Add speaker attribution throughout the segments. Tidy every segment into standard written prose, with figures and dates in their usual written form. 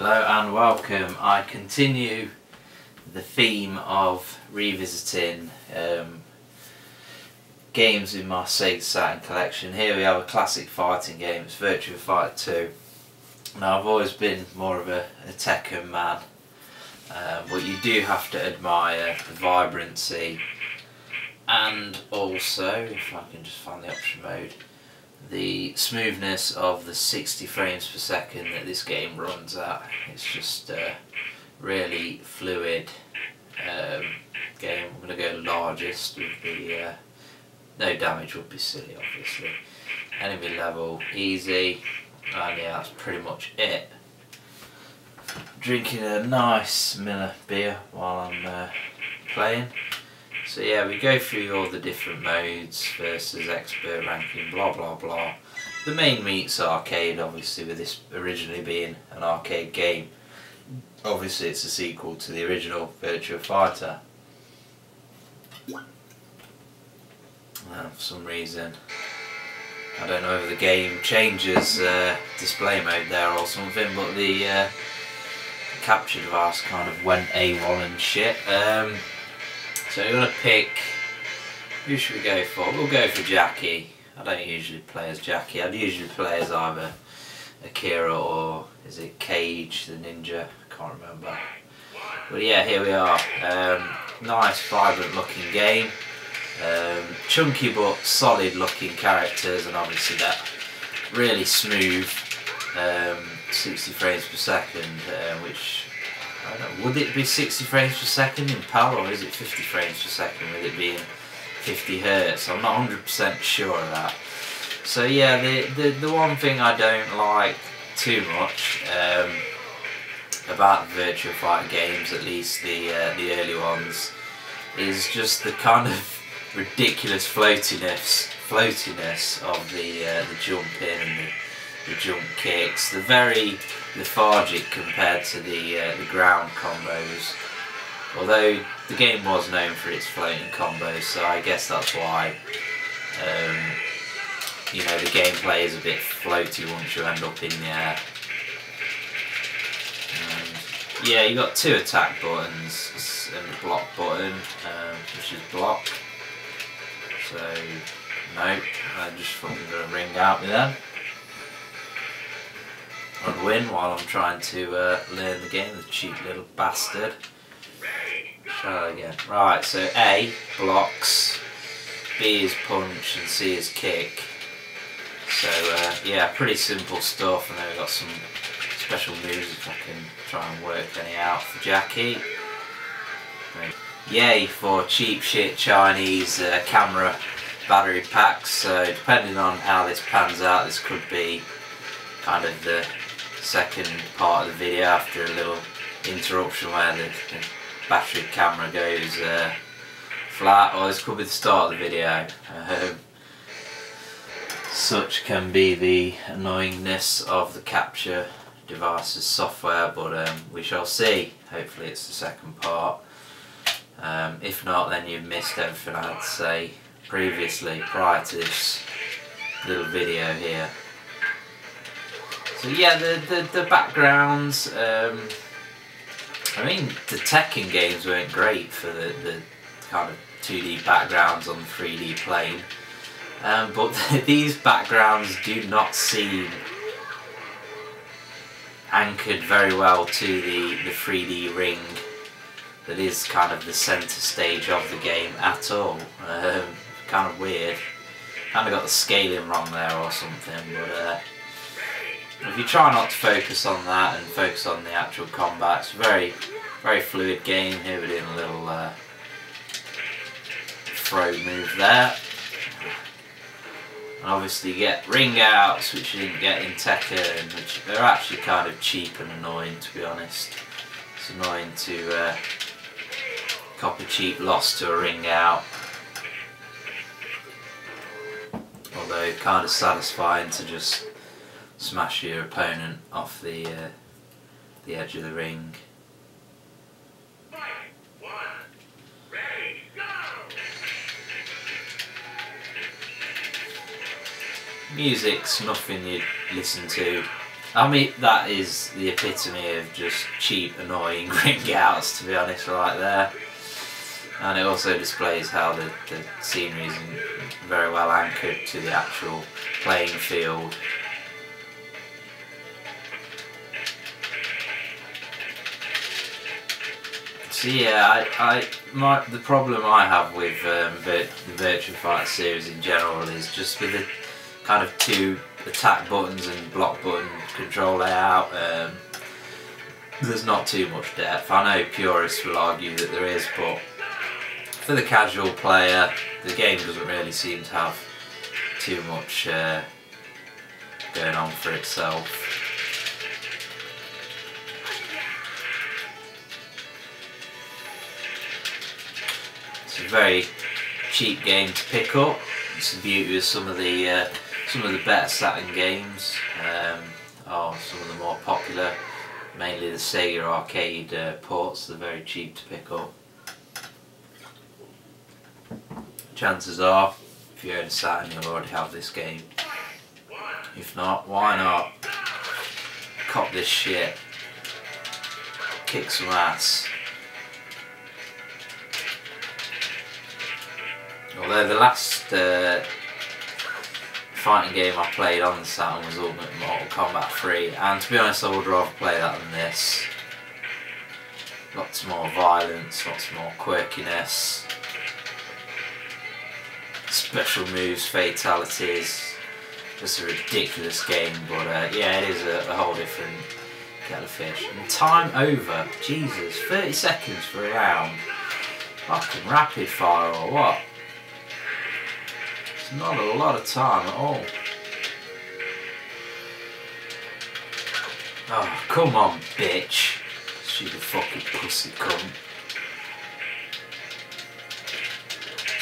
Speaker 1: Hello and welcome. I continue the theme of revisiting games in my Sega Saturn collection. Here we have a classic fighting game, it's Virtua Fighter 2. Now I've always been more of a Tekken man, but you do have to admire the vibrancy and also, if I can just find the option mode, the smoothness of the 60 frames per second that this game runs at. It's just a really fluid game. I'm going to go largest with the no damage would be silly obviously. Enemy level easy, and yeah, that's pretty much it. Drinking a nice Miller beer while I'm playing. So yeah, we go through all the different modes versus expert ranking, blah blah blah. The main meat's arcade, obviously, with this originally being an arcade game. Obviously it's a sequel to the original Virtua Fighter. For some reason, I don't know if the game changes display mode there or something, but the capture device kind of went AWOL and shit. So we're going to pick, who should we go for? We'll go for Jackie. I don't usually play as Jackie, I'd usually play as either Akira or is it Cage the Ninja, I can't remember. But yeah, here we are. Nice vibrant looking game. Chunky but solid looking characters, and obviously that really smooth 60 frames per second, which I don't know, would it be 60 frames per second in PAL or is it 50 frames per second with it being 50 Hz? I'm not 100% sure of that. So yeah, the one thing I don't like too much about the Virtua Fighter games, at least the early ones, is just the kind of ridiculous floatiness of the jumping and the jump kicks. They're very lethargic compared to the ground combos. Although the game was known for its floating combos, so I guess that's why you know, the gameplay is a bit floaty once you end up in the air. Yeah, you got two attack buttons and the block button, which is block. So nope, I'm just fucking gonna ring out with them and win while I'm trying to learn the game, the cheap little bastard. Try again. Right, so A, blocks, B is punch, and C is kick. So yeah, pretty simple stuff, and then we've got some special moves if I can try and work any out for Jackie. Yay for cheap shit Chinese camera battery packs, so depending on how this pans out, this could be kind of the second part of the video after a little interruption where the battery camera goes flat, or this could be the start of the video. Such can be the annoyingness of the capture device's software, but we shall see. Hopefully it's the second part. If not, then you've missed everything I had to say previously prior to this little video here. So yeah, the backgrounds, I mean the Tekken games weren't great for the kind of 2D backgrounds on the 3D plane, but these backgrounds do not seem anchored very well to the 3D ring that is kind of the centre stage of the game at all. Kind of weird. Kind of got the scaling wrong there or something, but if you try not to focus on that and focus on the actual combat, it's a very, very fluid game. Here we're doing a little throw move there. And obviously you get ring outs, which you didn't get in Tekken, which they're actually kind of cheap and annoying, to be honest. It's annoying to cop a cheap loss to a ring out. Although kind of satisfying to just smash your opponent off the edge of the ring. Music's nothing you'd listen to I mean, that is the epitome of just cheap, annoying ring outs, to be honest, right there. And it also displays how the scenery isn't very well anchored to the actual playing field. So yeah, the problem I have with the Virtua Fighter series in general is just with the kind of two attack buttons and block button control layout. There's not too much depth. I know purists will argue that there is, but for the casual player, the game doesn't really seem to have too much going on for itself. It's a very cheap game to pick up. It's the beauty of some of the better Saturn games, or some of the more popular, mainly the Sega arcade ports. They're very cheap to pick up. Chances are, if you own a Saturn, you'll already have this game. If not, why not? Cop this shit. Kick some ass. Although the last fighting game I played on the Saturn was Ultimate Mortal Kombat 3, and to be honest I would rather play that than this. Lots more violence, lots more quirkiness, special moves, fatalities. Just a ridiculous game, but yeah, it is a whole different kettle of fish. And time over, Jesus, 30 seconds for a round. Fucking rapid fire or what? It's not a lot of time at all. Oh, come on, bitch. She's a fucking pussy cunt.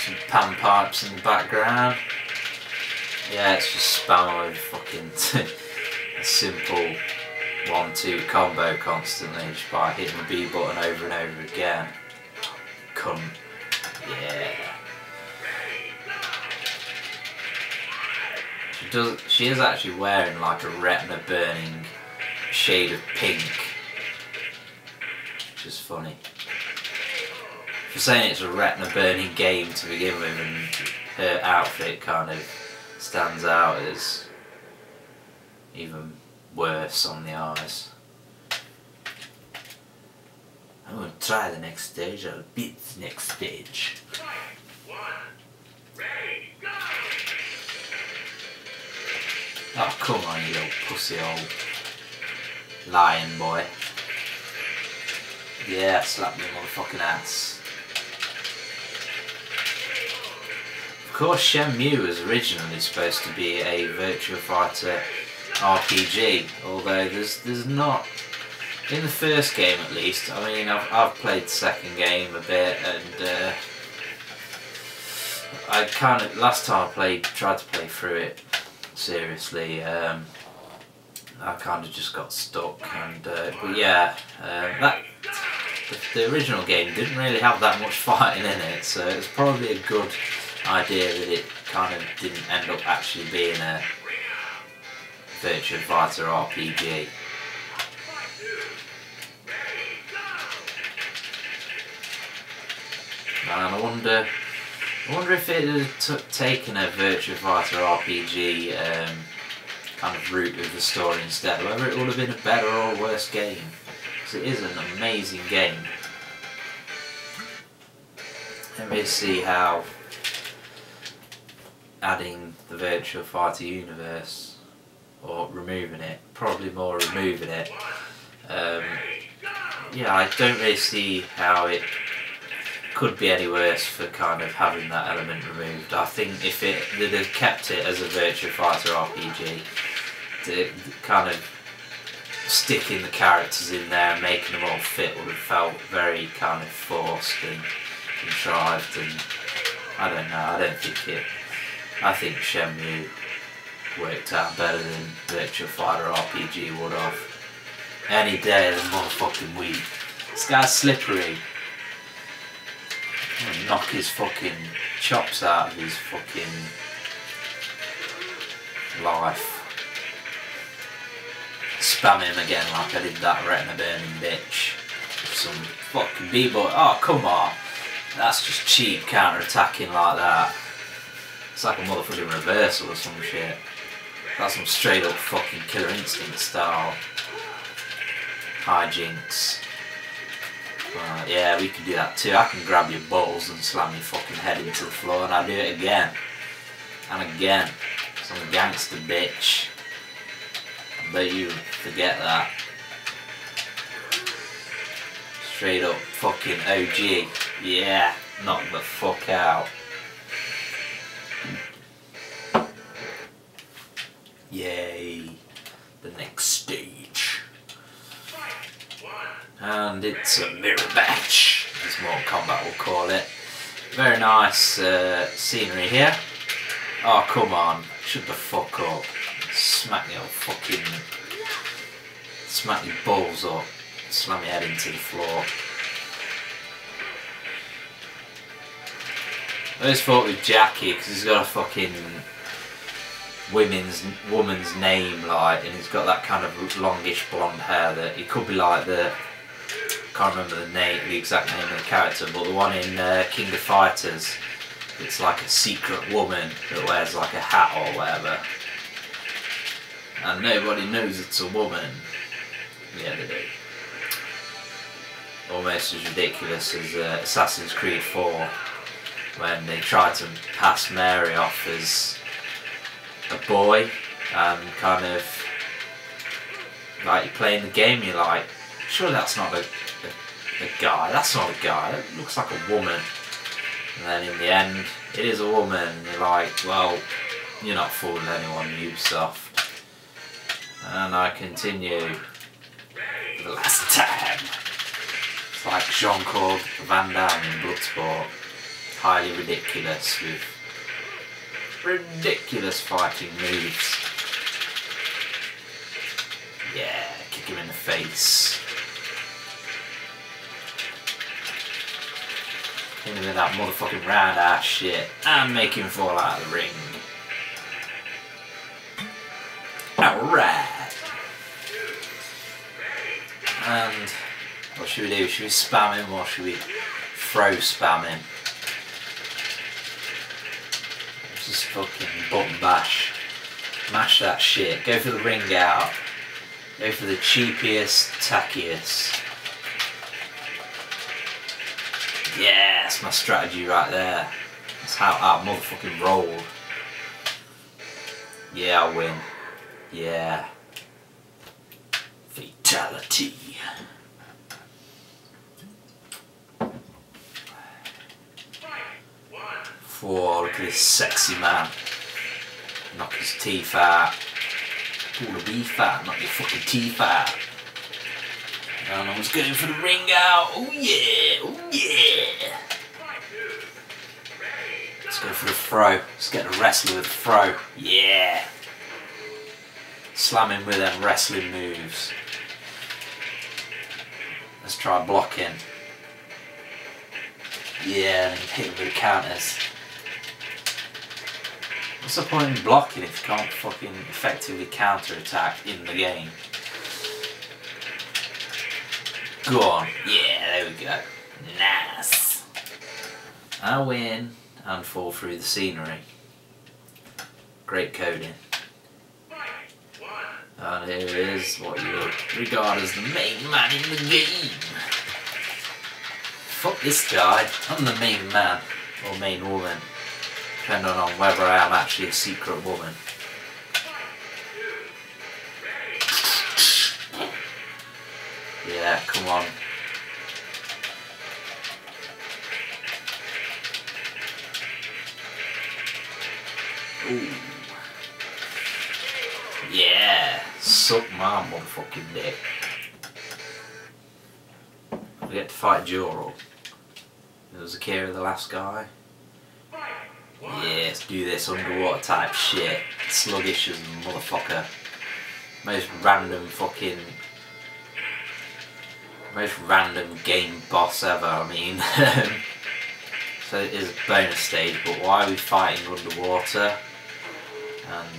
Speaker 1: Some pan pipes in the background. Yeah, it's just spamming with fucking a simple 1-2 combo constantly just by hitting the B button over and over again. Cunt. Yeah. She is actually wearing like a retina burning shade of pink, which is funny. For saying it's a retina burning game to begin with, and her outfit kind of stands out as even worse on the eyes. I'm going to try the next stage, I'll beat the next stage. Oh, come on, you little pussy old lion boy. Yeah, slap me motherfucking ass. Of course, Shenmue was originally supposed to be a Virtua Fighter RPG, although there's not, in the first game at least. I mean, I've played the second game a bit, and I kind of, last time I tried to play through it seriously, I kind of just got stuck, and but yeah, the original game didn't really have that much fighting in it, so it's probably a good idea that it kind of didn't end up actually being a Virtua Fighter RPG. And I wonder if it had taken a Virtua Fighter RPG kind of route with the story instead, whether it would have been a better or worse game. Because it is an amazing game. Let me see how adding the Virtua Fighter universe, or removing it, probably more removing it. Yeah, I don't really see how it could be any worse for kind of having that element removed. I think if they'd have kept it as a Virtua Fighter RPG, to kind of sticking the characters in there and making them all fit would have felt very kind of forced and contrived, and I don't know, I think Shenmue worked out better than Virtua Fighter RPG would have. Any day of the motherfucking week. This guy's slippery. I'm gonna knock his fucking chops out of his fucking life. spam him again like I did that retina burning bitch. Some fucking b-boy. Oh, come on. That's just cheap counter-attacking like that. It's like a motherfucking reversal or some shit. That's some straight up fucking Killer Instinct style hijinks. Yeah, we can do that too. I can grab your balls and slam your fucking head into the floor, and I'll do it again. And again. Some gangster bitch. I bet you forget that. Straight up fucking OG. Yeah, knock the fuck out. Yay. The next stage. And it's a mirror match, as Mortal Kombat will call it. Very nice scenery here. Oh, come on. Shut the fuck up. Smack your fucking... Smack your balls up. Slam your head into the floor. I always thought with Jackie, because he's got a fucking woman's name, like, and he's got that kind of longish blonde hair that he could be like the... Can't remember the exact name of the character, but the one in King of Fighters, it's like a secret woman that wears like a hat or whatever, and nobody knows it's a woman. Yeah, they do. Almost as ridiculous as Assassin's Creed 4, when they tried to pass Mary off as a boy, and kind of like you're playing the game, you're like, sure that's not a guy, that's not a guy, that looks like a woman. And then in the end, it is a woman. You're like, well, you're not fooling anyone, Ubisoft. And I continue for the last time. It's like Jean-Claude Van Damme in Bloodsport. Highly ridiculous with ridiculous fighting moves. Yeah, kick him in the face. Hit him with that motherfucking round ass shit and make him fall out of the ring. Alright. And what should we do? Should we spam him or should we throw spam him? Just fucking button bash. Mash that shit. Go for the ring out. Go for the cheapiest, tackiest. Yeah, that's my strategy right there. That's how I motherfucking roll. Yeah, I win. Yeah. Fatality. Whoa, look at this sexy man. Knock his teeth out. Pull the beef out, knock your fucking teeth out. And I was going for the ring out. Oh yeah, oh yeah. Let's go for the throw. Let's get the wrestler with the throw. Yeah. Slam him with them wrestling moves. Let's try blocking. Yeah, and hit him with the counters. What's the point in blocking if you can't fucking effectively counter-attack in the game? Go on. Yeah, there we go. Nice. I win and fall through the scenery. Great coding. And here is what you regard as the main man in the game. Fuck this guy. I'm the main man. Or main woman. Depending on whether I am actually a secret woman. Yeah, come on. Ooh. Yeah, suck my motherfucking dick. We get to fight Joro. It was Akira the last guy. Yeah, let's do this underwater type shit. Sluggish as a motherfucker. Most random fucking... Most random game boss ever, I mean. So it is a bonus stage, but why are we fighting underwater? And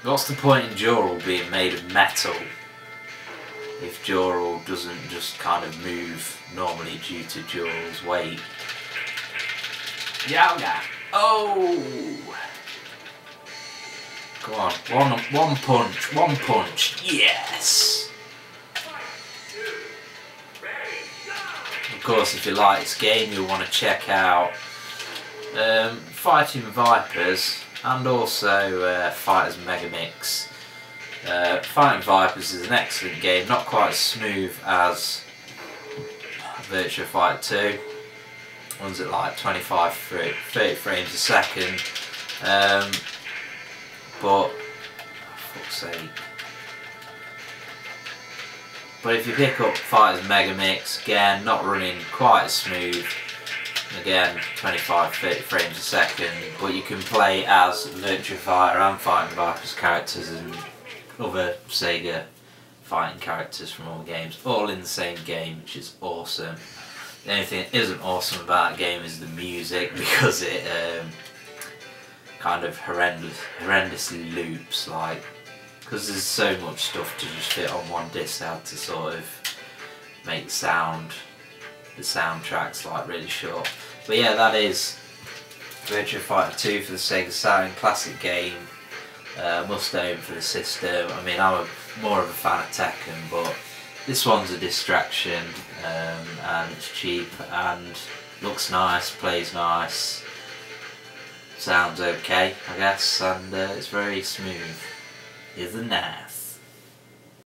Speaker 1: What's the point in Dural being made of metal if Dural doesn't just kind of move normally due to Dural's weight? Yoga! Oh! Come on, one punch, yes! Of course, if you like this game, you'll want to check out Fighting Vipers and also Fighters Megamix. Fighting Vipers is an excellent game, not quite as smooth as Virtua Fighter 2. Runs at like 30 frames a second. But, for fuck's sake. But if you pick up Fighters Megamix, again, not running quite as smooth. Again, 25-30 frames a second. But you can play as Virtua Fighter and Fighting Vipers characters and other Sega fighting characters from all the games, all in the same game, which is awesome. The only thing that isn't awesome about that game is the music, because it kind of horrendously loops, like, because there's so much stuff to just fit on one disc. I had to sort of make the soundtracks like really short. But yeah, that is Virtua Fighter 2 for the Sega Saturn, classic game, must own for the system. I mean, I'm more of a fan of Tekken, but this one's a distraction, and it's cheap and looks nice, plays nice. Sounds okay, I guess, and it's very smooth. Isn't nice.